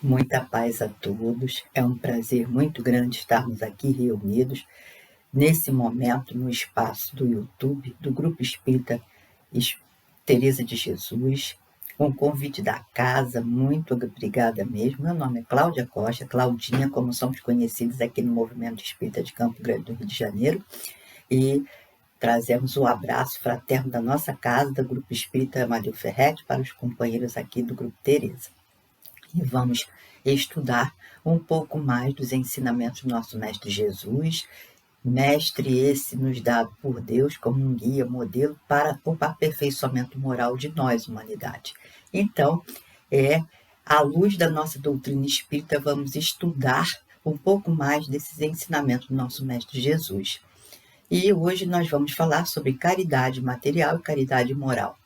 Muita paz a todos. É um prazer muito grande estarmos aqui reunidos nesse momento no espaço do YouTube do Grupo Espírita Teresa de Jesus, com o convite da casa. Muito obrigada mesmo. Meu nome é Cláudia Costa, Claudinha, como somos conhecidos aqui no Movimento Espírita de Campo Grande do Rio de Janeiro, e trazemos o abraço fraterno da nossa casa, do Grupo Espírita Amadeu Ferretti, para os companheiros aqui do Grupo Teresa. E vamos estudar um pouco mais dos ensinamentos do nosso Mestre Jesus, mestre esse nos dado por Deus como um guia, modelo para o aperfeiçoamento moral de nós, humanidade. Então, à luz da nossa doutrina espírita, vamos estudar um pouco mais desses ensinamentos do nosso Mestre Jesus. E hoje nós vamos falar sobre caridade material e caridade moral.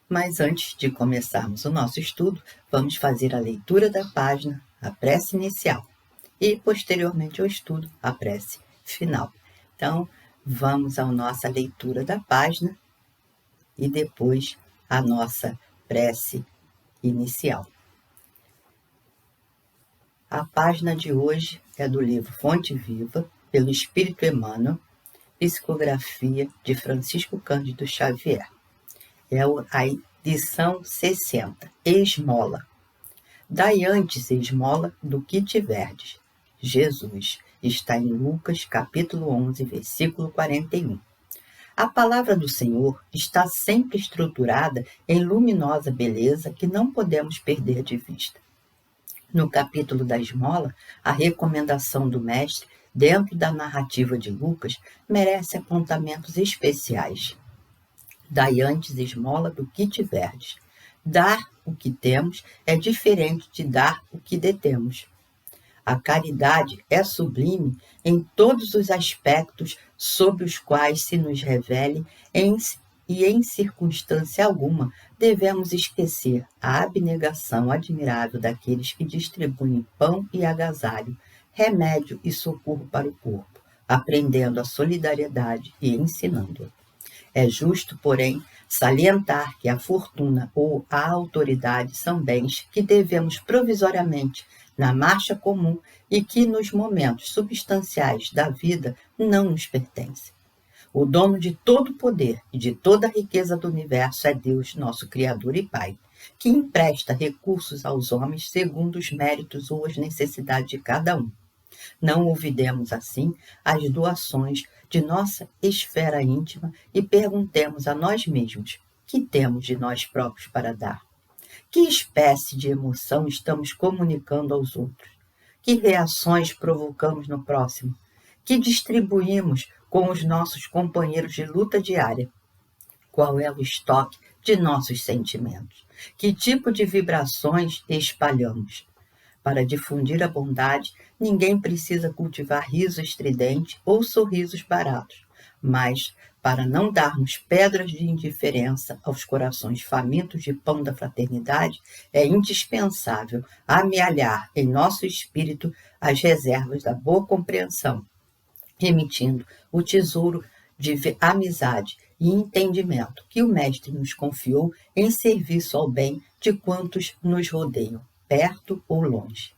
Mas antes de começarmos o nosso estudo, vamos fazer a leitura da página, a prece inicial, e posteriormente ao estudo, a prece final. Então, vamos à nossa leitura da página e depois a nossa prece inicial. A página de hoje é do livro Fonte Viva, pelo Espírito Emmanuel, psicografia de Francisco Cândido Xavier. É a edição 60, Esmola. Dai antes esmola do que tiverdes. Jesus, está em Lucas, capítulo 11, versículo 41. A palavra do Senhor está sempre estruturada em luminosa beleza que não podemos perder de vista. No capítulo da esmola, a recomendação do Mestre, dentro da narrativa de Lucas, merece apontamentos especiais. Dai antes esmola do que tiverdes. Dar o que temos é diferente de dar o que detemos. A caridade é sublime em todos os aspectos sob os quais se nos revele e em circunstância alguma devemos esquecer a abnegação admirável daqueles que distribuem pão e agasalho, remédio e socorro para o corpo, aprendendo a solidariedade e ensinando-a. É justo, porém, salientar que a fortuna ou a autoridade são bens que devemos provisoriamente na marcha comum e que nos momentos substanciais da vida não nos pertencem. O dono de todo o poder e de toda a riqueza do universo é Deus, nosso Criador e Pai, que empresta recursos aos homens segundo os méritos ou as necessidades de cada um. Não olvidemos, assim, as doações de nossa esfera íntima e perguntemos a nós mesmos: que temos de nós próprios para dar? Que espécie de emoção estamos comunicando aos outros? Que reações provocamos no próximo? Que distribuímos com os nossos companheiros de luta diária? Qual é o estoque de nossos sentimentos? Que tipo de vibrações espalhamos? Para difundir a bondade, ninguém precisa cultivar riso estridente ou sorrisos baratos, mas para não darmos pedras de indiferença aos corações famintos de pão da fraternidade, é indispensável amealhar em nosso espírito as reservas da boa compreensão, remitindo o tesouro de amizade e entendimento que o Mestre nos confiou em serviço ao bem de quantos nos rodeiam, perto ou longe.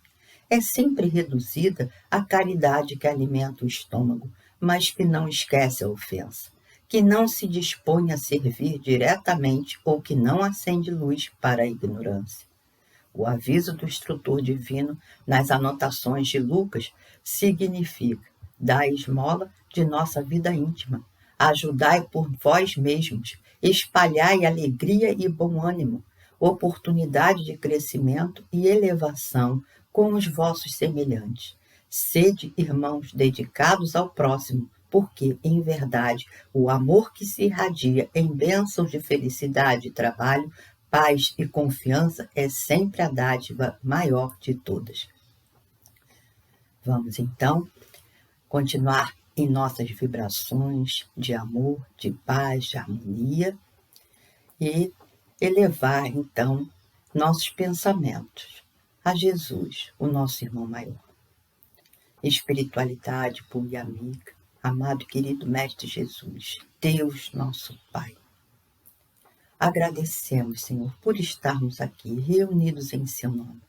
É sempre reduzida a caridade que alimenta o estômago, mas que não esquece a ofensa, que não se dispõe a servir diretamente ou que não acende luz para a ignorância. O aviso do instrutor divino nas anotações de Lucas significa: dai esmola de nossa vida íntima, ajudai por vós mesmos, espalhai alegria e bom ânimo, oportunidade de crescimento e elevação com os vossos semelhantes. Sede irmãos dedicados ao próximo, porque, em verdade, o amor que se irradia em bênçãos de felicidade e trabalho, paz e confiança é sempre a dádiva maior de todas. Vamos, então, continuar em nossas vibrações de amor, de paz, de harmonia e elevar, então, nossos pensamentos a Jesus, o nosso irmão maior. Espiritualidade pura e amiga, amado e querido Mestre Jesus, Deus, nosso Pai. Agradecemos, Senhor, por estarmos aqui reunidos em Seu nome,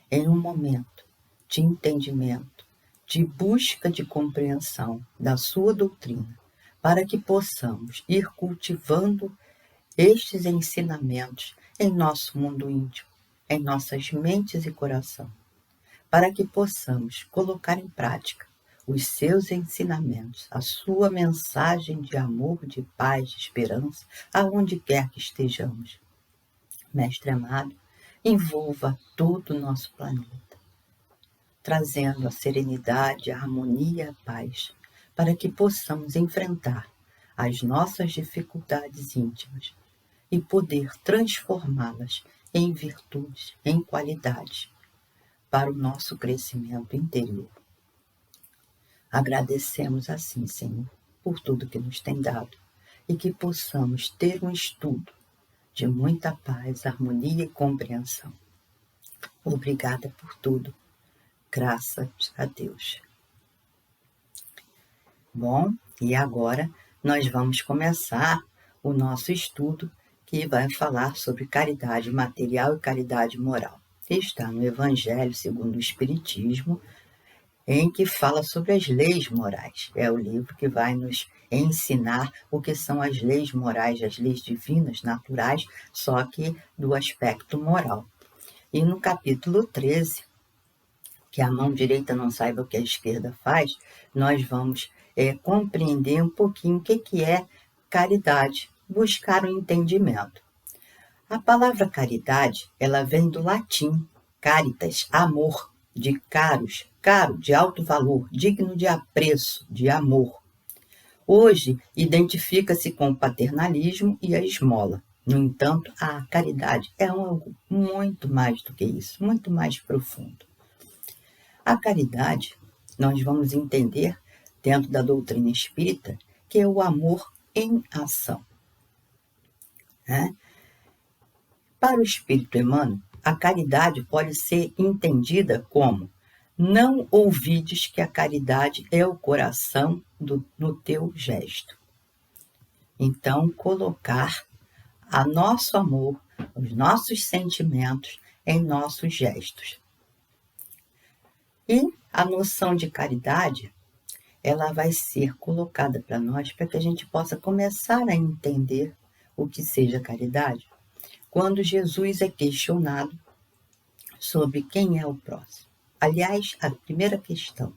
em um momento de entendimento, de busca de compreensão da Sua doutrina, para que possamos ir cultivando estes ensinamentos em nosso mundo íntimo, em nossas mentes e coração, para que possamos colocar em prática os seus ensinamentos, a sua mensagem de amor, de paz, de esperança, aonde quer que estejamos. Mestre amado, envolva todo o nosso planeta, trazendo a serenidade, a harmonia, a paz, para que possamos enfrentar as nossas dificuldades íntimas e poder transformá-las em virtudes, em qualidades, para o nosso crescimento interior. Agradecemos assim, Senhor, por tudo que nos tem dado e que possamos ter um estudo de muita paz, harmonia e compreensão. Obrigada por tudo. Graças a Deus. Bom, e agora nós vamos começar o nosso estudo que vai falar sobre caridade material e caridade moral. Está no Evangelho segundo o Espiritismo, em que fala sobre as leis morais. É o livro que vai nos ensinar o que são as leis morais, as leis divinas, naturais, só que do aspecto moral. E no capítulo 13, que a mão direita não saiba o que a esquerda faz, nós vamos compreender um pouquinho o que é caridade, buscar o entendimento. A palavra caridade, ela vem do latim, caritas, amor, de caros, caro, de alto valor, digno de apreço, de amor. Hoje, identifica-se com o paternalismo e a esmola. No entanto, a caridade é algo muito mais do que isso, muito mais profundo. A caridade, nós vamos entender, dentro da doutrina espírita, que é o amor em ação. Para o espírito Emmanuel, a caridade pode ser entendida como: não ouvides que a caridade é o coração no teu gesto. Então, colocar a nosso amor, os nossos sentimentos em nossos gestos. E a noção de caridade, ela vai ser colocada para nós para que a gente possa começar a entender o que seja caridade, quando Jesus é questionado sobre quem é o próximo. Aliás, a primeira questão: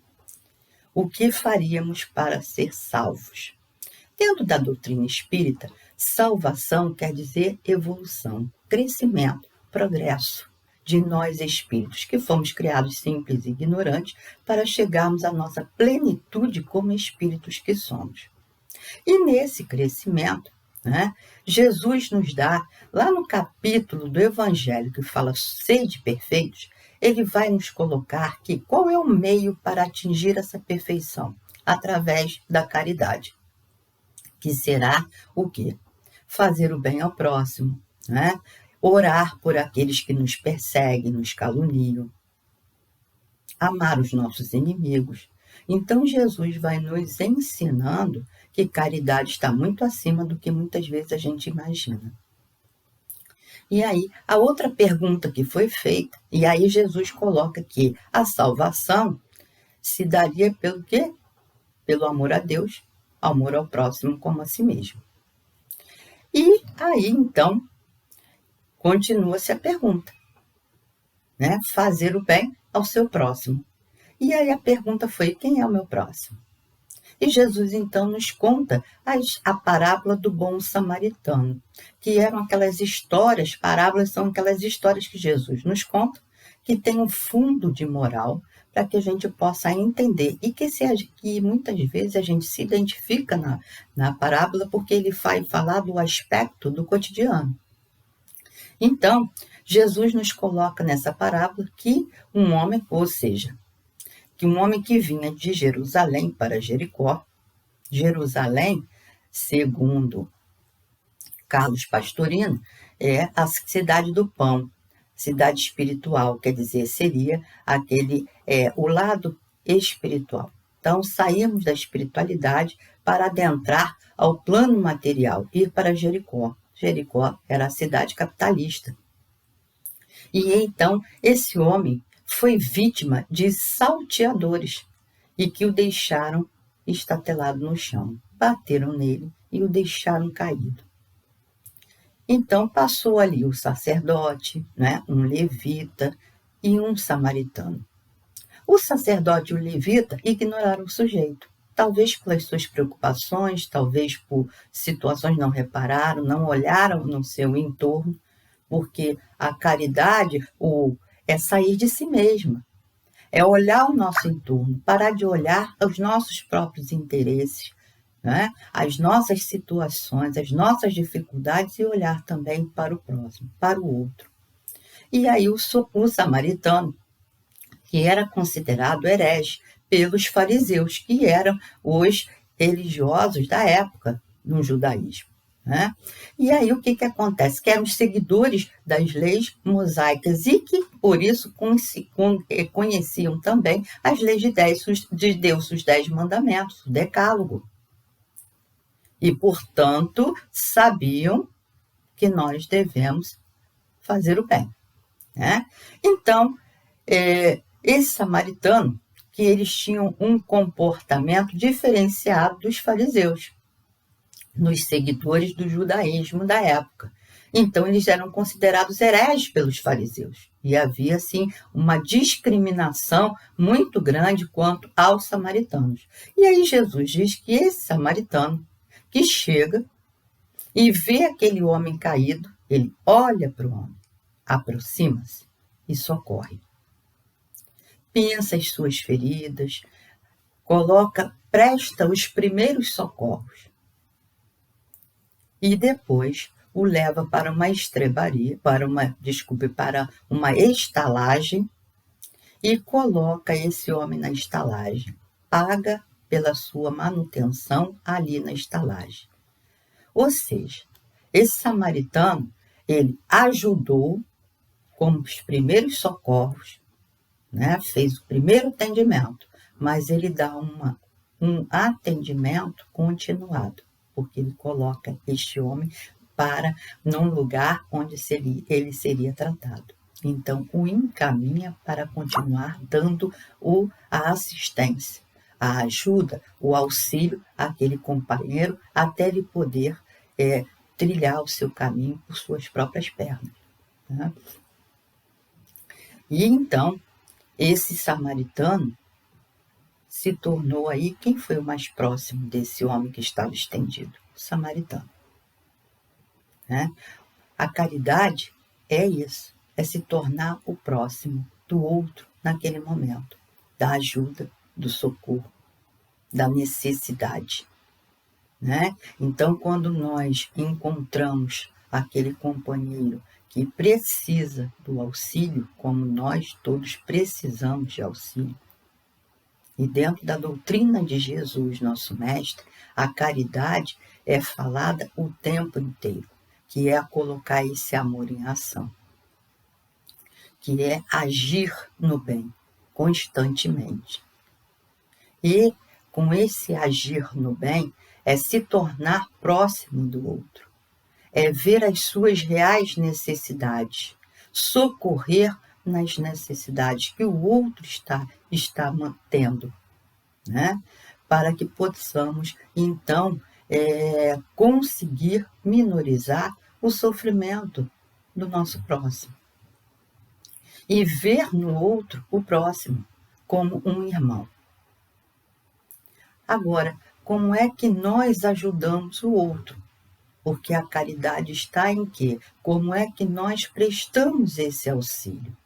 o que faríamos para ser salvos? Dentro da doutrina espírita, salvação quer dizer evolução, crescimento, progresso de nós espíritos, que fomos criados simples e ignorantes para chegarmos à nossa plenitude como espíritos que somos. E nesse crescimento, Jesus nos dá, lá no capítulo do Evangelho que fala sede perfeitos, ele vai nos colocar que qual é o meio para atingir essa perfeição? Através da caridade, que será o quê? Fazer o bem ao próximo, orar por aqueles que nos perseguem, nos caluniam, amar os nossos inimigos. Então Jesus vai nos ensinando que caridade está muito acima do que muitas vezes a gente imagina. E aí, a outra pergunta que foi feita, e aí Jesus coloca que a salvação se daria pelo quê? Pelo amor a Deus, amor ao próximo como a si mesmo. E aí, então, continua-se a pergunta, fazer o bem ao seu próximo. E aí a pergunta foi: quem é o meu próximo? E Jesus, então, nos conta a parábola do bom samaritano, que eram aquelas histórias, parábolas são aquelas histórias que Jesus nos conta, que tem um fundo de moral, para que a gente possa entender, e que muitas vezes a gente se identifica na parábola, porque ele vai falar do aspecto do cotidiano. Então, Jesus nos coloca nessa parábola que um homem, ou seja, que um homem que vinha de Jerusalém para Jericó, Jerusalém, segundo Carlos Pastorino, é a cidade do pão, cidade espiritual, quer dizer, seria o lado espiritual. Então, saímos da espiritualidade para adentrar ao plano material, ir para Jericó. Jericó era a cidade capitalista. E então esse homem foi vítima de salteadores e que o deixaram estatelado no chão. Bateram nele e o deixaram caído. Então passou ali o sacerdote, né, um levita e um samaritano. O sacerdote e o levita ignoraram o sujeito. Talvez pelas suas preocupações, talvez por situações não repararam, não olharam no seu entorno, porque a caridade é sair de si mesma, é olhar o nosso entorno, parar de olhar os nossos próprios interesses, né? As nossas situações, as nossas dificuldades e olhar também para o próximo, para o outro. E aí o samaritano, que era considerado herege pelos fariseus, que eram os religiosos da época no judaísmo, né? E aí o que acontece? Que eram os seguidores das leis mosaicas e que, por isso, conheciam também as leis de Deus, os 10 mandamentos, o decálogo. E, portanto, sabiam que nós devemos fazer o bem, né? Então, esse samaritano, que eles tinham um comportamento diferenciado dos fariseus, nos seguidores do judaísmo da época. Então, eles eram considerados hereges pelos fariseus. E havia, assim, uma discriminação muito grande quanto aos samaritanos. E aí Jesus diz que esse samaritano que chega e vê aquele homem caído, ele olha para o homem, aproxima-se e socorre. Pensa as suas feridas, presta os primeiros socorros. E depois o leva para uma estrebaria, para uma estalagem e coloca esse homem na estalagem. Paga pela sua manutenção ali na estalagem. Ou seja, esse samaritano, ele ajudou com os primeiros socorros, né? Fez o primeiro atendimento, mas ele dá um atendimento continuado, porque ele coloca este homem num lugar onde ele seria tratado. Então, o encaminha para continuar dando a assistência, a ajuda, o auxílio àquele companheiro até ele poder trilhar o seu caminho por suas próprias pernas, tá? E então, esse samaritano se tornou aí, quem foi o mais próximo desse homem que estava estendido? O samaritano, né? A caridade é isso, é se tornar o próximo do outro naquele momento, da ajuda, do socorro, da necessidade, né? Então, quando nós encontramos aquele companheiro que precisa do auxílio, como nós todos precisamos de auxílio, e dentro da doutrina de Jesus, nosso mestre, a caridade é falada o tempo inteiro, que é colocar esse amor em ação, que é agir no bem constantemente. E com esse agir no bem é se tornar próximo do outro, é ver as suas reais necessidades, socorrer nas necessidades que o outro está mantendo, né? Para que possamos, então, conseguir minorizar o sofrimento do nosso próximo e ver no outro o próximo como um irmão. Agora, como é que nós ajudamos o outro? Porque a caridade está em quê? Como é que nós prestamos esse auxílio?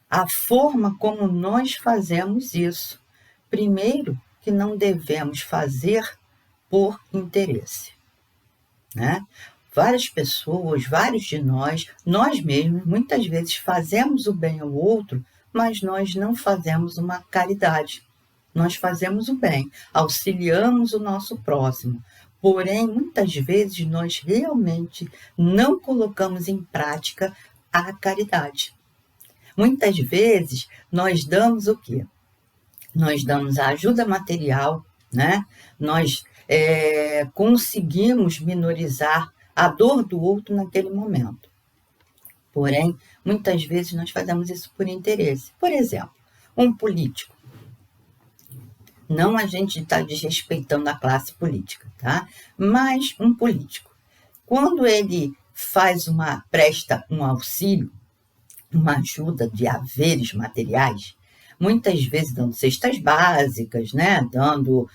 A forma como nós fazemos isso. Primeiro, que não devemos fazer por interesse, né? Várias pessoas, vários de nós mesmos, muitas vezes fazemos o bem ao outro, mas nós não fazemos uma caridade. Nós fazemos o bem, auxiliamos o nosso próximo, porém, muitas vezes nós realmente não colocamos em prática a caridade. Muitas vezes nós damos o quê? Nós damos a ajuda material, né? Nós conseguimos minorizar a dor do outro naquele momento. Porém, muitas vezes nós fazemos isso por interesse. Por exemplo, um político. Não a gente está desrespeitando a classe política, tá? Mas um político, quando ele presta um auxílio, uma ajuda de haveres materiais, muitas vezes dando cestas básicas, né? Dando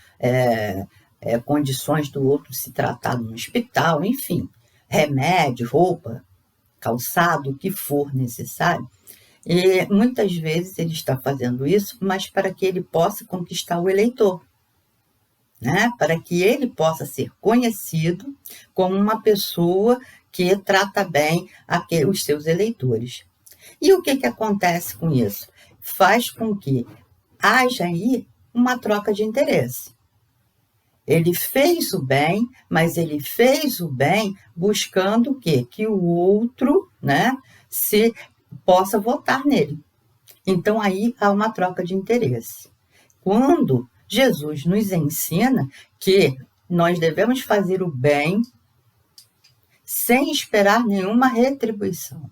condições do outro se tratar no hospital, enfim, remédio, roupa, calçado, o que for necessário. E muitas vezes ele está fazendo isso, mas para que ele possa conquistar o eleitor, né? Para que ele possa ser conhecido como uma pessoa que trata bem os seus eleitores. E o que acontece com isso? Faz com que haja aí uma troca de interesse. Ele fez o bem, mas ele fez o bem buscando o quê? Que o outro, né, possa votar nele. Então, aí há uma troca de interesse. Quando Jesus nos ensina que nós devemos fazer o bem sem esperar nenhuma retribuição.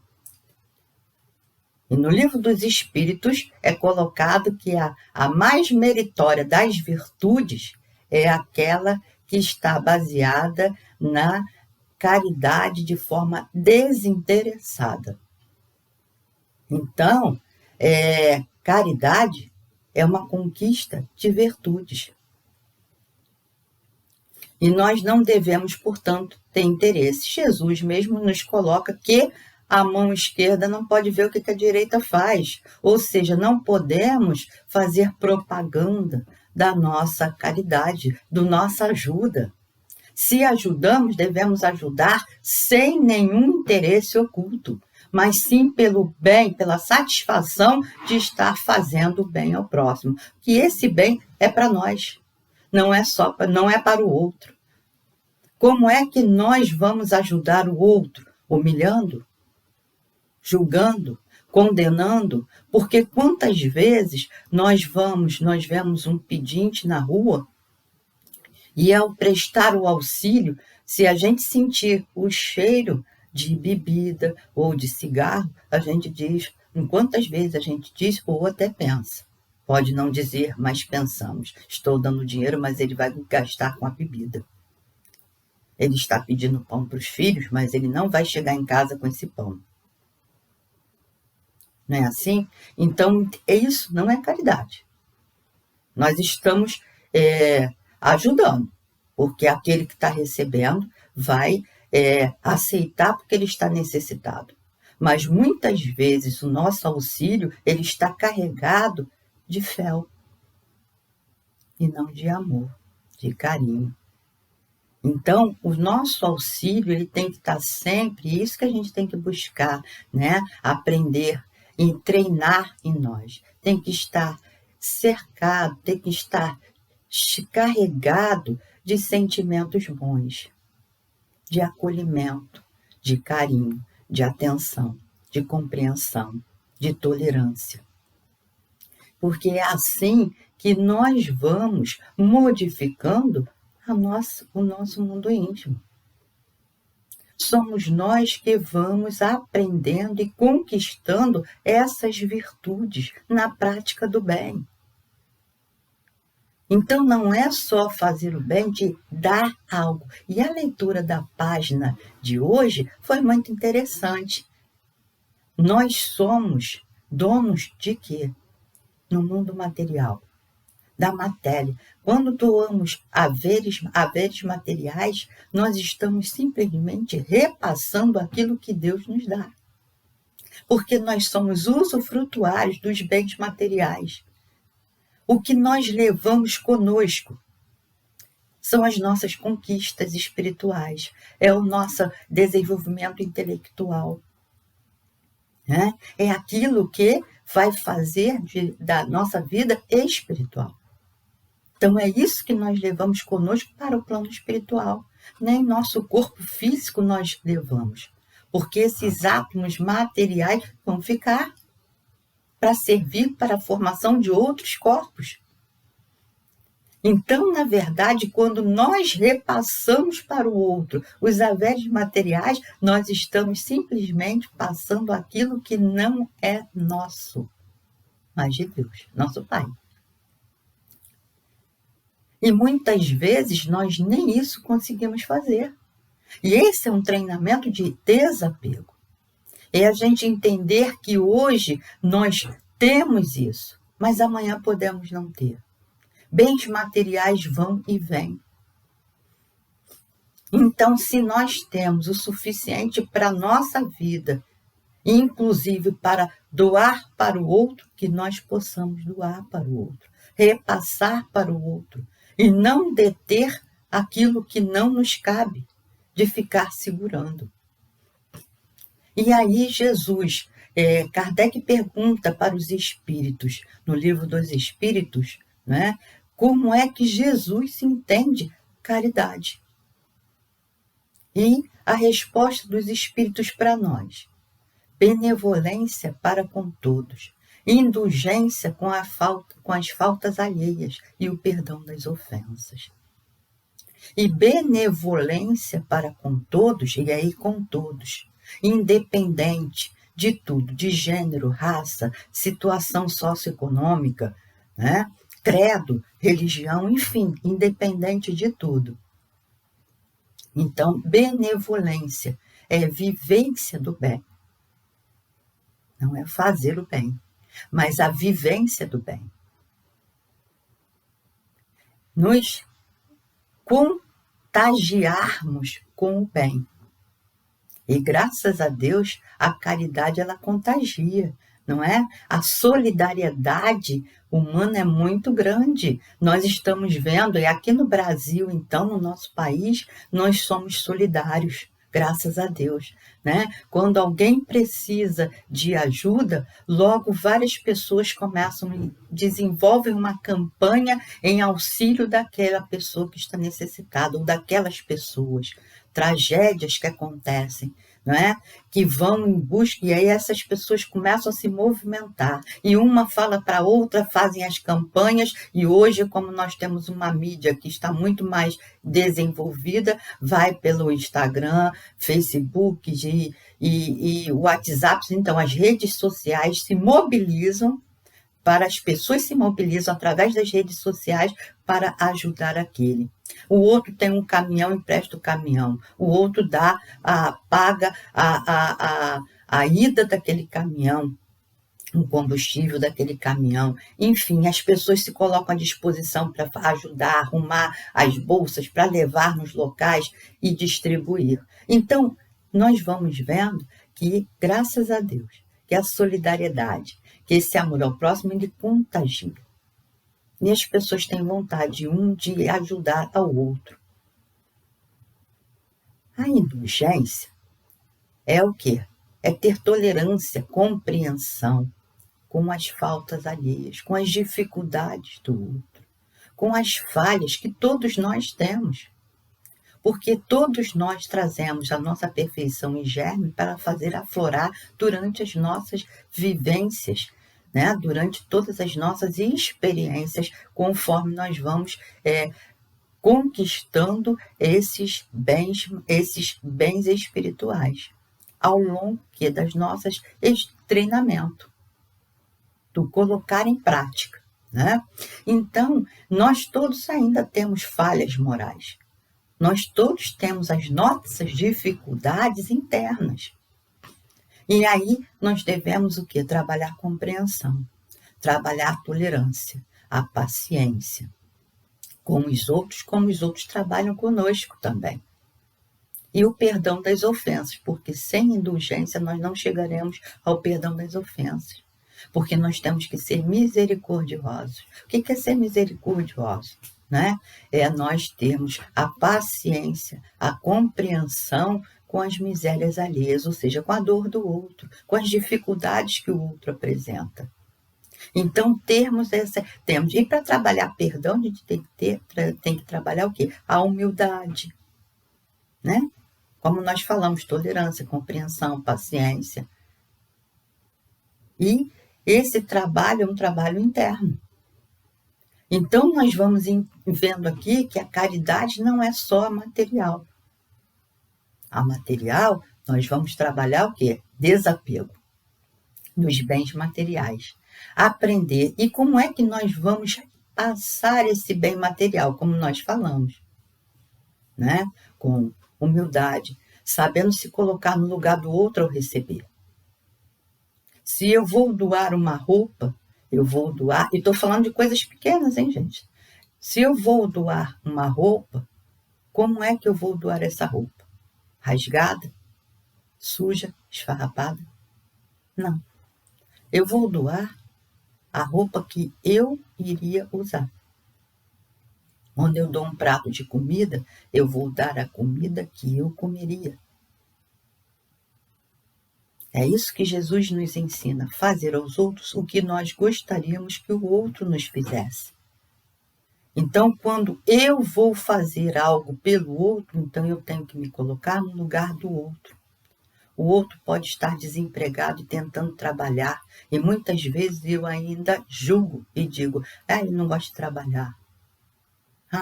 E no Livro dos Espíritos é colocado que a mais meritória das virtudes é aquela que está baseada na caridade de forma desinteressada. Então, caridade é uma conquista de virtudes. E nós não devemos, portanto, ter interesse. Jesus mesmo nos coloca que a mão esquerda não pode ver o que a direita faz. Ou seja, não podemos fazer propaganda da nossa caridade, da nossa ajuda. Se ajudamos, devemos ajudar sem nenhum interesse oculto, mas sim pelo bem, pela satisfação de estar fazendo o bem ao próximo. Que esse bem é para nós, não é para o outro. Como é que nós vamos ajudar o outro? Humilhando? Julgando? Condenando? Porque quantas vezes nós vemos um pedinte na rua e ao prestar o auxílio, se a gente sentir o cheiro de bebida ou de cigarro, a gente diz, quantas vezes a gente diz ou até pensa. Pode não dizer, mas pensamos. Estou dando dinheiro, mas ele vai gastar com a bebida. Ele está pedindo pão para os filhos, mas ele não vai chegar em casa com esse pão. Não é assim? Então, isso não é caridade. Nós estamos ajudando, porque aquele que está recebendo vai aceitar porque ele está necessitado. Mas muitas vezes o nosso auxílio ele está carregado de fel e não de amor, de carinho. Então, o nosso auxílio ele tem que estar sempre, isso que a gente tem que buscar, né? Aprender e treinar em nós. Tem que estar cercado, tem que estar carregado de sentimentos bons, de acolhimento, de carinho, de atenção, de compreensão, de tolerância. Porque é assim que nós vamos modificando o nosso mundo íntimo. Somos nós que vamos aprendendo e conquistando essas virtudes na prática do bem. Então, não é só fazer o bem de dar algo. E a leitura da página de hoje foi muito interessante. Nós somos donos de quê? No mundo material, da matéria. Quando doamos haveres materiais, nós estamos simplesmente repassando aquilo que Deus nos dá. Porque nós somos usufrutuários dos bens materiais. O que nós levamos conosco são as nossas conquistas espirituais, é o nosso desenvolvimento intelectual. Né? É aquilo que vai fazer da nossa vida espiritual. Então, é isso que nós levamos conosco para o plano espiritual. Nem nosso corpo físico nós levamos, porque esses átomos materiais vão ficar para servir para a formação de outros corpos. Então, na verdade, quando nós repassamos para o outro os haveres materiais, nós estamos simplesmente passando aquilo que não é nosso, mas de Deus, nosso Pai. E muitas vezes nós nem isso conseguimos fazer. E esse é um treinamento de desapego. É a gente entender que hoje nós temos isso, mas amanhã podemos não ter. Bens materiais vão e vêm. Então, se nós temos o suficiente para a nossa vida, inclusive para doar para o outro, que nós possamos doar para o outro, repassar para o outro, e não deter aquilo que não nos cabe, de ficar segurando. E aí Jesus, Kardec pergunta para os espíritos, no livro dos Espíritos, né, como é que Jesus se entende caridade. E a resposta dos espíritos para nós: benevolência para com todos, indulgência com as faltas alheias e o perdão das ofensas. E benevolência para com todos, e aí com todos, independente de tudo, de gênero, raça, situação socioeconômica, né? Credo, religião, enfim, independente de tudo. Então, benevolência é vivência do bem. Não é fazer o bem, mas a vivência do bem. Nos contagiarmos com o bem. E graças a Deus, a caridade ela contagia, não é? A solidariedade humana é muito grande. Nós estamos vendo, e aqui no Brasil, então, no nosso país, nós somos solidários, graças a Deus, né? Quando alguém precisa de ajuda, logo várias pessoas desenvolvem uma campanha em auxílio daquela pessoa que está necessitada, ou daquelas pessoas. Tragédias que acontecem, não é? Que vão em busca, e aí essas pessoas começam a se movimentar, e uma fala para a outra, fazem as campanhas, e hoje, como nós temos uma mídia que está muito mais desenvolvida, vai pelo Instagram, Facebook e WhatsApp, então as redes sociais se mobilizam, as pessoas se mobilizam através das redes sociais para ajudar aquele. O outro tem um caminhão, empresta o caminhão. O outro paga a ida daquele caminhão, o combustível daquele caminhão. Enfim, as pessoas se colocam à disposição para ajudar, arrumar as bolsas, para levar nos locais e distribuir. Então, nós vamos vendo que, graças a Deus, que a solidariedade, que esse amor ao próximo, ele contagia. E as pessoas têm vontade de ajudar ao outro. A indulgência é o quê? É ter tolerância, compreensão com as faltas alheias, com as dificuldades do outro, com as falhas que todos nós temos. Porque todos nós trazemos a nossa perfeição em germe para fazer aflorar durante as nossas vivências, né? Durante todas as nossas experiências, conforme nós vamos conquistando esses bens espirituais, ao longo das nossas treinamento, do colocar em prática, né? Então, nós todos ainda temos falhas morais. Nós todos temos as nossas dificuldades internas. E aí nós devemos o quê? Trabalhar a compreensão, trabalhar a tolerância, a paciência com os outros, como os outros trabalham conosco também. E o perdão das ofensas, porque sem indulgência nós não chegaremos ao perdão das ofensas. Porque nós temos que ser misericordiosos. O que é ser misericordioso? Né? É nós termos a paciência, a compreensão com as misérias alheias, ou seja, com a dor do outro, com as dificuldades que o outro apresenta. Então, temos. E para trabalhar perdão, a gente tem que trabalhar o quê? A humildade, né? Como nós falamos, tolerância, compreensão, paciência. E esse trabalho é um trabalho interno. Então, nós vamos vendo aqui que a caridade não é só material. A material, nós vamos trabalhar o quê? Desapego dos bens materiais. Aprender. E como é que nós vamos passar esse bem material, como nós falamos? Né? Com humildade, sabendo se colocar no lugar do outro ao receber. Se eu vou doar uma roupa, eu vou doar, e estou falando de coisas pequenas, hein, gente? Se eu vou doar uma roupa, como é que eu vou doar essa roupa? Rasgada? Suja? Esfarrapada? Não. Eu vou doar a roupa que eu iria usar. Quando eu dou um prato de comida, eu vou dar a comida que eu comeria. É isso que Jesus nos ensina, fazer aos outros o que nós gostaríamos que o outro nos fizesse. Então, quando eu vou fazer algo pelo outro, então eu tenho que me colocar no lugar do outro. O outro pode estar desempregado e tentando trabalhar, e muitas vezes eu ainda julgo e digo, ele não gosta de trabalhar.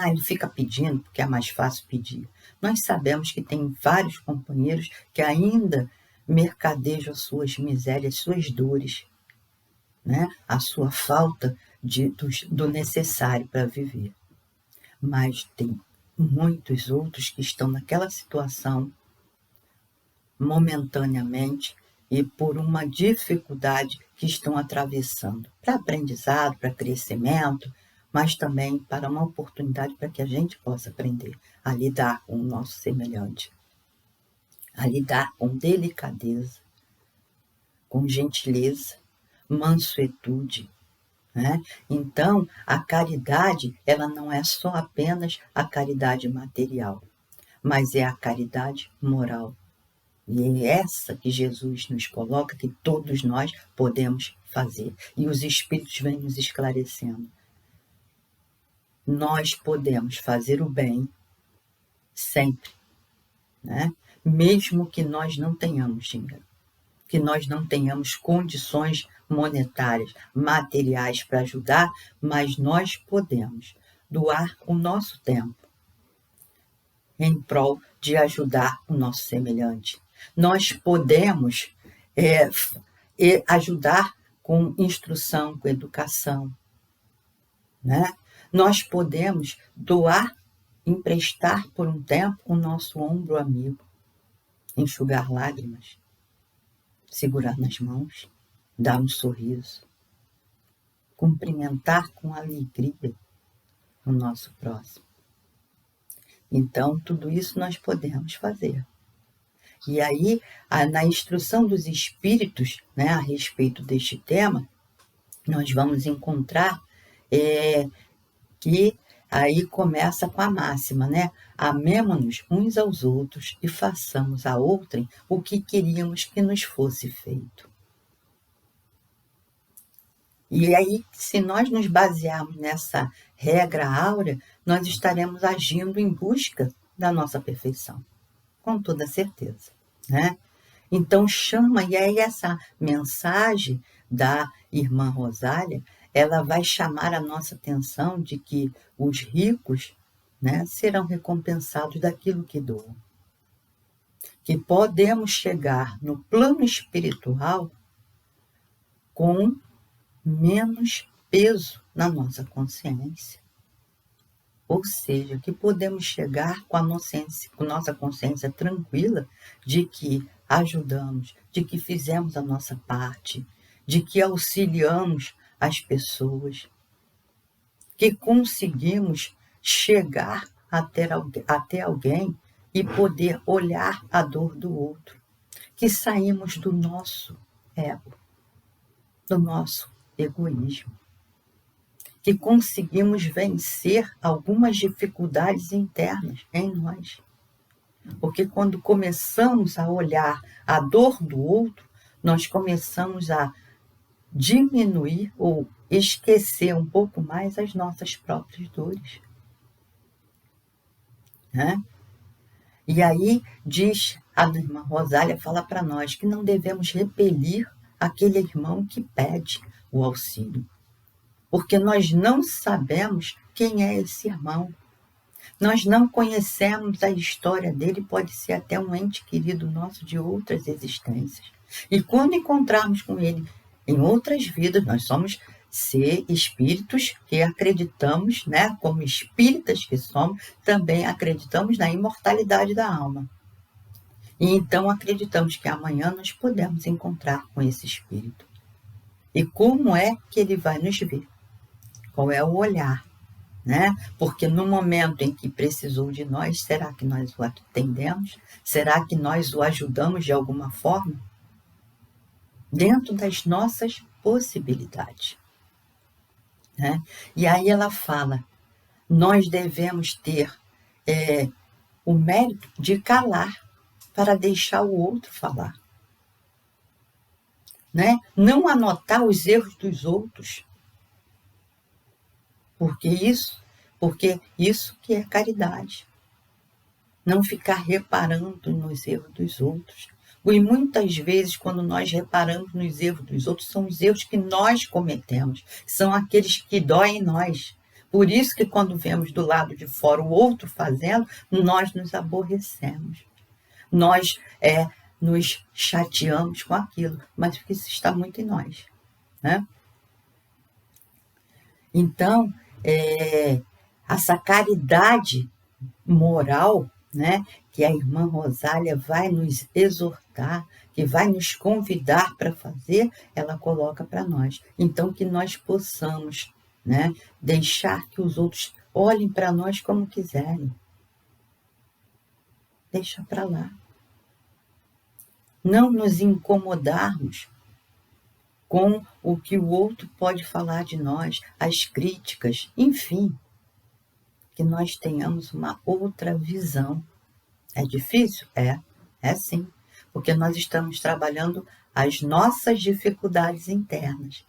Ele fica pedindo porque é mais fácil pedir. Nós sabemos que tem vários companheiros que ainda mercadejam suas misérias, suas dores, né? A sua falta do necessário para viver. Mas tem muitos outros que estão naquela situação momentaneamente e por uma dificuldade que estão atravessando para aprendizado, para crescimento, mas também para uma oportunidade para que a gente possa aprender a lidar com o nosso semelhante, a lidar com delicadeza, com gentileza, mansuetude, né? Então, a caridade, ela não é só apenas a caridade material, mas é a caridade moral. E é essa que Jesus nos coloca, que todos nós podemos fazer. E os Espíritos vêm nos esclarecendo. Nós podemos fazer o bem sempre, né? Mesmo que nós não tenhamos dinheiro, que nós não tenhamos condições monetárias, materiais para ajudar, mas nós podemos doar o nosso tempo em prol de ajudar o nosso semelhante. Nós podemos ajudar com instrução, com educação, né? Nós podemos doar, emprestar por um tempo o nosso ombro amigo, enxugar lágrimas, segurar nas mãos, dar um sorriso, cumprimentar com alegria o nosso próximo. Então, tudo isso nós podemos fazer. E aí, na instrução dos espíritos, né, a respeito deste tema, nós vamos encontrar que aí começa com a máxima, né? Amemo-nos uns aos outros e façamos a outrem o que queríamos que nos fosse feito. E aí, se nós nos basearmos nessa regra áurea, nós estaremos agindo em busca da nossa perfeição, com toda certeza, né? Então chama, e aí essa mensagem da irmã Rosália, ela vai chamar a nossa atenção de que os ricos, né, serão recompensados daquilo que doam. Que podemos chegar no plano espiritual com menos peso na nossa consciência. Ou seja, que podemos chegar com a nossa consciência tranquila de que ajudamos, de que fizemos a nossa parte, de que auxiliamos as pessoas, que conseguimos chegar até alguém e poder olhar a dor do outro, que saímos do nosso ego, do nosso egoísmo, que conseguimos vencer algumas dificuldades internas em nós. Porque quando começamos a olhar a dor do outro, nós começamos a diminuir ou esquecer um pouco mais as nossas próprias dores, né? E aí diz a irmã Rosália, fala para nós que não devemos repelir aquele irmão que pede o auxílio, porque nós não sabemos quem é esse irmão. Nós não conhecemos a história dele, pode ser até um ente querido nosso de outras existências. E quando encontrarmos com ele em outras vidas, nós somos espíritos que acreditamos, né, como espíritas que somos, também acreditamos na imortalidade da alma. E então acreditamos que amanhã nós podemos encontrar com esse espírito. E como é que ele vai nos ver? Qual é o olhar? Né? Porque no momento em que precisou de nós, será que nós o atendemos? Será que nós o ajudamos de alguma forma? Dentro das nossas possibilidades. Né? E aí ela fala, nós devemos ter o mérito de calar para deixar o outro falar. Né? Não anotar os erros dos outros. Porque isso que é caridade. Não ficar reparando nos erros dos outros. E muitas vezes, quando nós reparamos nos erros dos outros, são os erros que nós cometemos. São aqueles que doem em nós. Por isso que quando vemos do lado de fora o outro fazendo, nós nos aborrecemos. Nós nos chateamos com aquilo, mas porque isso está muito em nós. Né? Então, essa caridade moral, né, que a irmã Rosália vai nos exortar, que vai nos convidar para fazer, ela coloca para nós. Então, que nós possamos, né, deixar que os outros olhem para nós como quiserem. Deixa para lá. Não nos incomodarmos com o que o outro pode falar de nós, as críticas, enfim, que nós tenhamos uma outra visão. É difícil? É sim, porque nós estamos trabalhando as nossas dificuldades internas.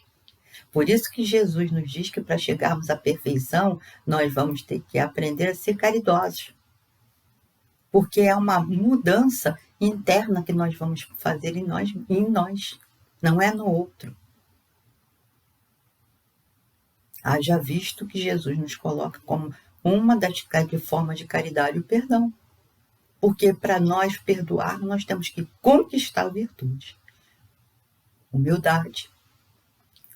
Por isso que Jesus nos diz que para chegarmos à perfeição, nós vamos ter que aprender a ser caridosos. Porque é uma mudança interna que nós vamos fazer em nós, não é no outro. Haja visto que Jesus nos coloca como uma das formas de caridade o perdão. Porque para nós perdoar, nós temos que conquistar virtudes. Humildade,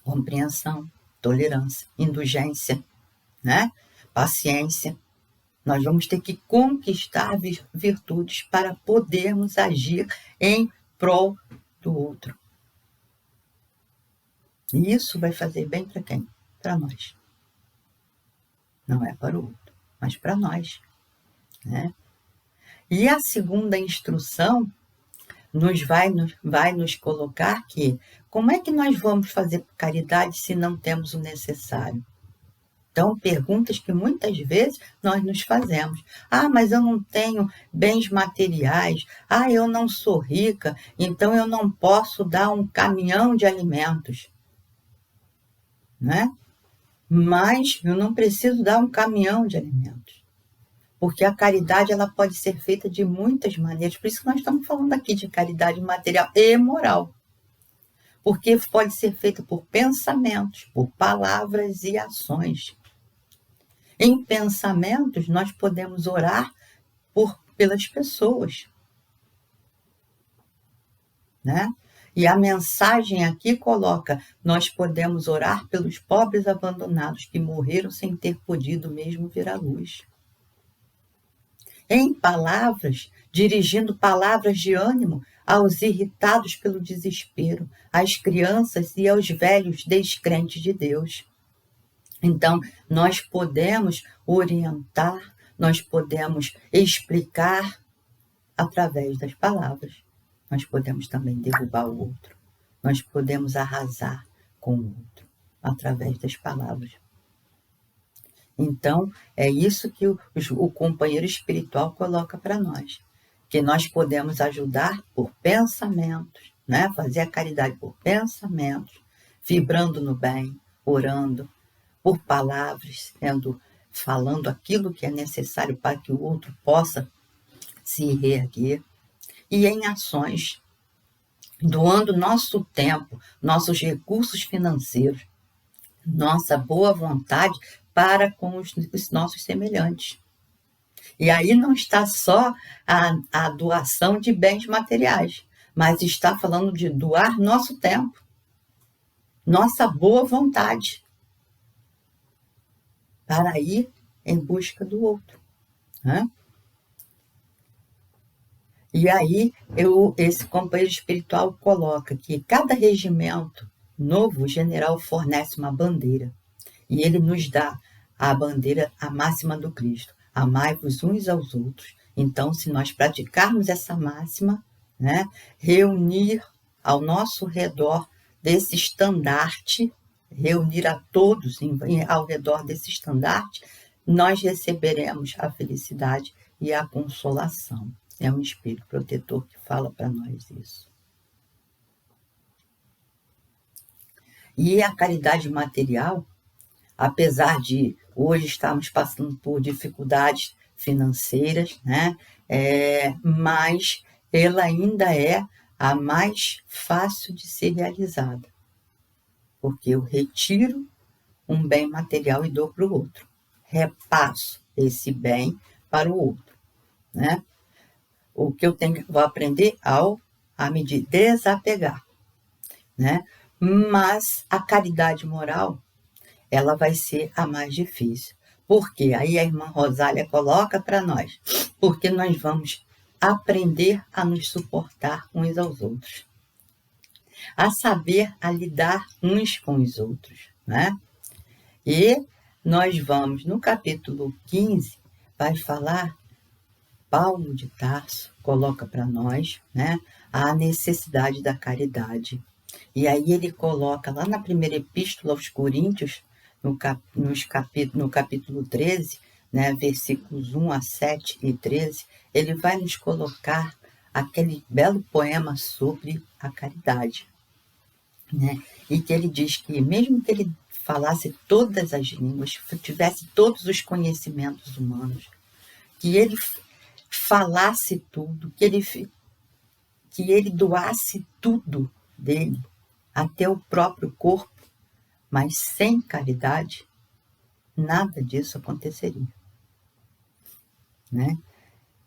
compreensão, tolerância, indulgência, né? Paciência. Nós vamos ter que conquistar virtudes para podermos agir em prol do outro. E isso vai fazer bem para quem? Para nós. Não é para o outro, mas para nós. Né? E a segunda instrução vai nos colocar que como é que nós vamos fazer caridade se não temos o necessário? Então, perguntas que muitas vezes nós nos fazemos. Mas eu não tenho bens materiais. Eu não sou rica, então eu não posso dar um caminhão de alimentos. Né? Mas eu não preciso dar um caminhão de alimentos. Porque a caridade ela pode ser feita de muitas maneiras. Por isso que nós estamos falando aqui de caridade material e moral. Porque pode ser feita por pensamentos, por palavras e ações. Em pensamentos, nós podemos orar pelas pessoas. Né? E a mensagem aqui coloca, nós podemos orar pelos pobres abandonados que morreram sem ter podido mesmo ver a luz. Em palavras, dirigindo palavras de ânimo aos irritados pelo desespero, às crianças e aos velhos descrentes de Deus. Então, nós podemos orientar, nós podemos explicar através das palavras. Nós podemos também derrubar o outro. Nós podemos arrasar com o outro através das palavras. Então, é isso que o companheiro espiritual coloca para nós. Que nós podemos ajudar por pensamentos, né? Fazer a caridade por pensamentos, vibrando no bem, orando, por palavras, falando aquilo que é necessário para que o outro possa se reerguer, e em ações, doando nosso tempo, nossos recursos financeiros, nossa boa vontade para com os nossos semelhantes. E aí não está só a doação de bens materiais, mas está falando de doar nosso tempo, nossa boa vontade, para ir em busca do outro. Né? E aí, esse companheiro espiritual coloca que cada regimento novo, o general fornece uma bandeira. E ele nos dá a bandeira, a máxima do Cristo. Amai-vos uns aos outros. Então, se nós praticarmos essa máxima, né, reunir ao nosso redor desse estandarte, reunir a todos ao redor desse estandarte, nós receberemos a felicidade e a consolação. É um espírito protetor que fala para nós isso. E a caridade material, apesar de hoje estarmos passando por dificuldades financeiras, né? Mas ela ainda é a mais fácil de ser realizada. Porque eu retiro um bem material e dou para o outro. Repasso esse bem para o outro, né? O que eu vou aprender a me desapegar, né? Mas a caridade moral, ela vai ser a mais difícil. Por quê? Aí a irmã Rosália coloca para nós, porque nós vamos aprender a nos suportar uns aos outros, a saber a lidar uns com os outros, né? E nós vamos, no capítulo 15, vai falar, Paulo de Tarso coloca para nós, né, a necessidade da caridade. E aí ele coloca lá na primeira epístola aos Coríntios, no capítulo 13, né, versículos 1 a 7 e 13, ele vai nos colocar aquele belo poema sobre a caridade. Né? E que ele diz que mesmo que ele falasse todas as línguas, tivesse todos os conhecimentos humanos, que ele falasse tudo, que ele doasse tudo dele, até o próprio corpo, mas sem caridade, nada disso aconteceria. Né?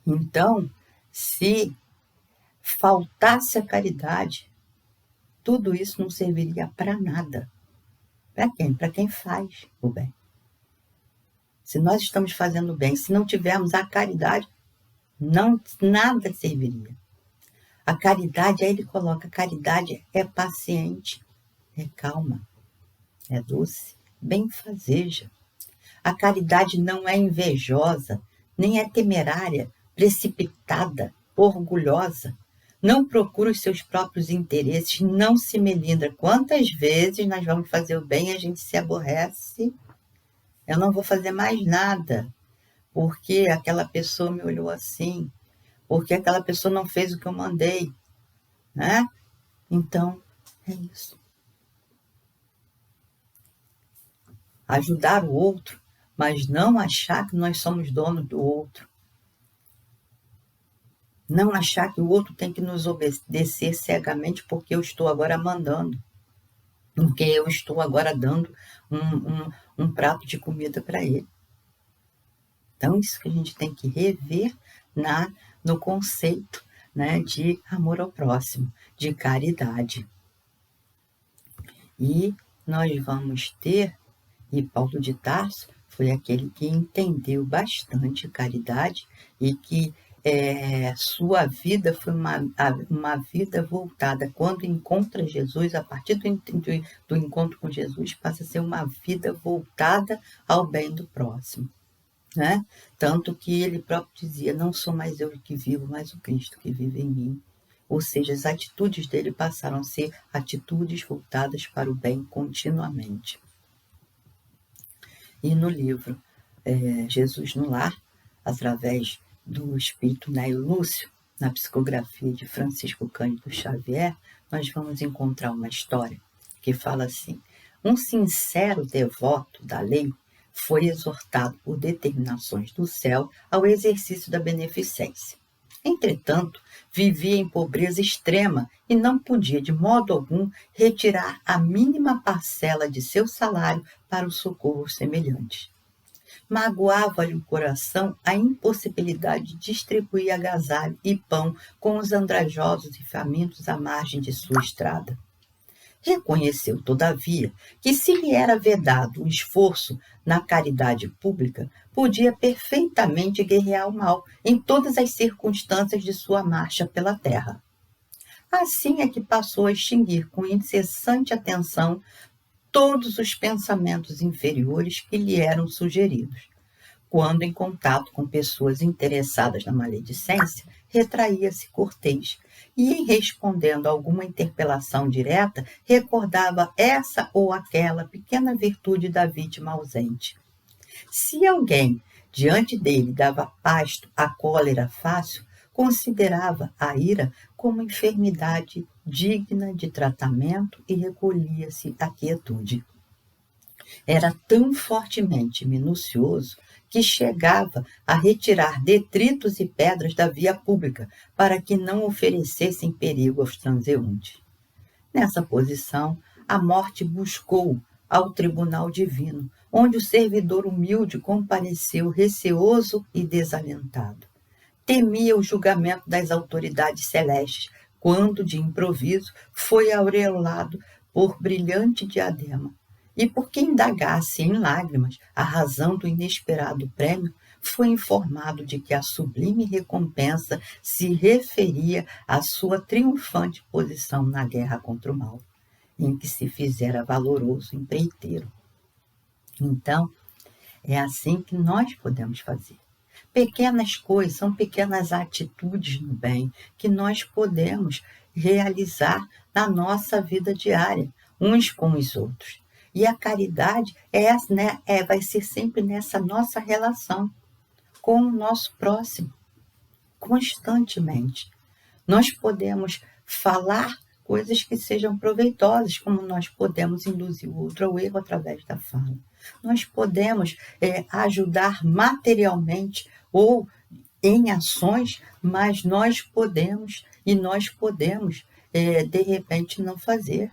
Então, se faltasse a caridade, tudo isso não serviria para nada. Para quem? Para quem faz o bem. Se nós estamos fazendo o bem, se não tivermos a caridade, nada serviria. A caridade, aí ele coloca, a caridade é paciente, é calma, é doce, benfazeja. A caridade não é invejosa, nem é temerária, precipitada, orgulhosa. Não procura os seus próprios interesses, não se melindra. Quantas vezes nós vamos fazer o bem e a gente se aborrece? Eu não vou fazer mais nada, porque aquela pessoa me olhou assim, porque aquela pessoa não fez o que eu mandei, né? Então, é isso. Ajudar o outro, mas não achar que nós somos donos do outro. Não achar que o outro tem que nos obedecer cegamente porque eu estou agora mandando, porque eu estou agora dando um prato de comida para ele. Então, isso que a gente tem que rever no conceito, né, de amor ao próximo, de caridade. E nós vamos ter, e Paulo de Tarso foi aquele que entendeu bastante caridade e que sua vida foi uma vida voltada. Quando encontra Jesus, a partir do encontro com Jesus, passa a ser uma vida voltada ao bem do próximo. Né? Tanto que ele próprio dizia, não sou mais eu que vivo, mas o Cristo que vive em mim. Ou seja, as atitudes dele passaram a ser atitudes voltadas para o bem continuamente. E no livro Jesus no Lar, através do espírito Nélio Lúcio, na psicografia de Francisco Cândido Xavier, nós vamos encontrar uma história que fala assim: um sincero devoto da lei foi exortado por determinações do céu ao exercício da beneficência. Entretanto, vivia em pobreza extrema e não podia, de modo algum, retirar a mínima parcela de seu salário para o socorro aos semelhantes. Magoava-lhe o coração a impossibilidade de distribuir agasalho e pão com os andrajosos e famintos à margem de sua estrada. Reconheceu, todavia, que se lhe era vedado o esforço na caridade pública, podia perfeitamente guerrear o mal em todas as circunstâncias de sua marcha pela terra. Assim é que passou a extinguir com incessante atenção todos os pensamentos inferiores que lhe eram sugeridos. Quando em contato com pessoas interessadas na maledicência, retraía-se cortês e, em respondendo a alguma interpelação direta, recordava essa ou aquela pequena virtude da vítima ausente. Se alguém diante dele dava pasto à cólera fácil, considerava a ira como enfermidade digna de tratamento e recolhia-se à quietude. Era tão fortemente minucioso que chegava a retirar detritos e pedras da via pública para que não oferecessem perigo aos transeuntes. Nessa posição, a morte buscou ao tribunal divino, onde o servidor humilde compareceu receoso e desalentado. Temia o julgamento das autoridades celestes, quando, de improviso, foi aureolado por brilhante diadema. E por quem indagasse em lágrimas a razão do inesperado prêmio, foi informado de que a sublime recompensa se referia à sua triunfante posição na guerra contra o mal, em que se fizera valoroso empreiteiro. Então, é assim que nós podemos fazer. Pequenas coisas, são pequenas atitudes no bem que nós podemos realizar na nossa vida diária, uns com os outros. E a caridade vai ser sempre nessa nossa relação com o nosso próximo, constantemente. Nós podemos falar coisas que sejam proveitosas, como nós podemos induzir o outro ao erro através da fala. Nós podemos ajudar materialmente ou em ações, mas nós podemos de repente, não fazer.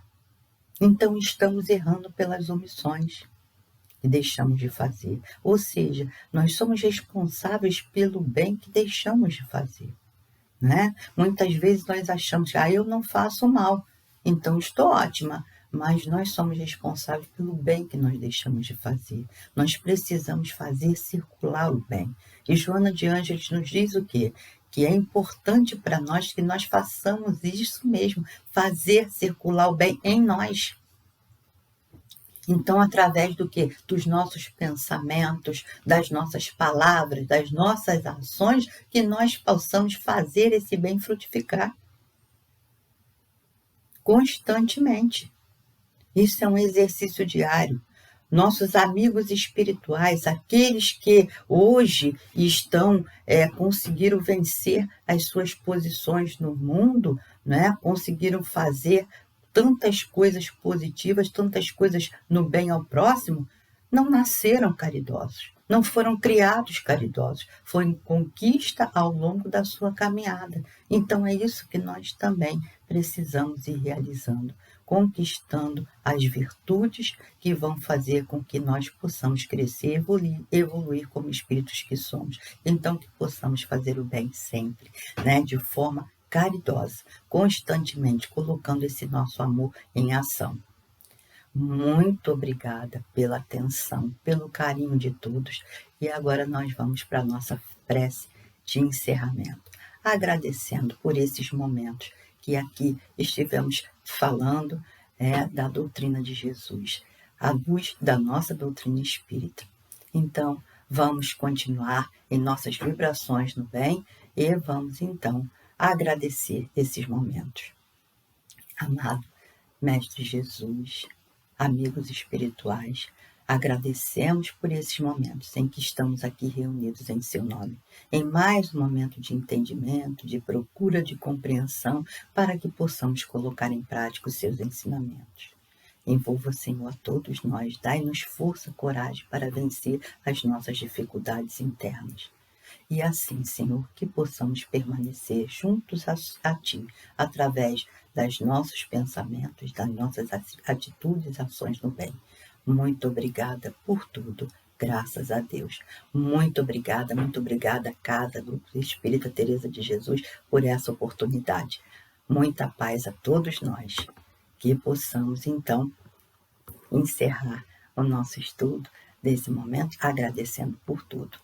Então, estamos errando pelas omissões que deixamos de fazer. Ou seja, nós somos responsáveis pelo bem que deixamos de fazer. Né? Muitas vezes nós achamos que eu não faço mal, então estou ótima. Mas nós somos responsáveis pelo bem que nós deixamos de fazer. Nós precisamos fazer circular o bem. E Joana de Ângeles nos diz o quê? Que é importante para nós que nós façamos isso mesmo, fazer circular o bem em nós. Então, através do quê? Dos nossos pensamentos, das nossas palavras, das nossas ações, que nós possamos fazer esse bem frutificar constantemente. Isso é um exercício diário. Nossos amigos espirituais, aqueles que hoje conseguiram vencer as suas posições no mundo, né? Conseguiram fazer tantas coisas positivas, tantas coisas no bem ao próximo, não nasceram caridosos, não foram criados caridosos, foi conquista ao longo da sua caminhada. Então é isso que nós também precisamos ir realizando, conquistando as virtudes que vão fazer com que nós possamos crescer, evoluir como espíritos que somos. Então que possamos fazer o bem sempre, né? De forma caridosa, constantemente colocando esse nosso amor em ação. Muito obrigada pela atenção, pelo carinho de todos. E agora nós vamos para a nossa prece de encerramento, agradecendo por esses momentos que aqui estivemos falando da doutrina de Jesus, à luz da nossa doutrina espírita. Então, vamos continuar em nossas vibrações no bem e vamos, então, agradecer esses momentos. Amado Mestre Jesus, amigos espirituais, agradecemos por esses momentos em que estamos aqui reunidos em seu nome, em mais um momento de entendimento, de procura de compreensão, para que possamos colocar em prática os seus ensinamentos. Envolva, Senhor, a todos nós, dai-nos força, coragem para vencer as nossas dificuldades internas. E assim, Senhor, que possamos permanecer juntos a Ti, através dos nossos pensamentos, das nossas atitudes e ações no bem. Muito obrigada por tudo, graças a Deus. Muito obrigada a Casa do Espírita Teresa de Jesus por essa oportunidade. Muita paz a todos nós. Que possamos, então, encerrar o nosso estudo desse momento agradecendo por tudo.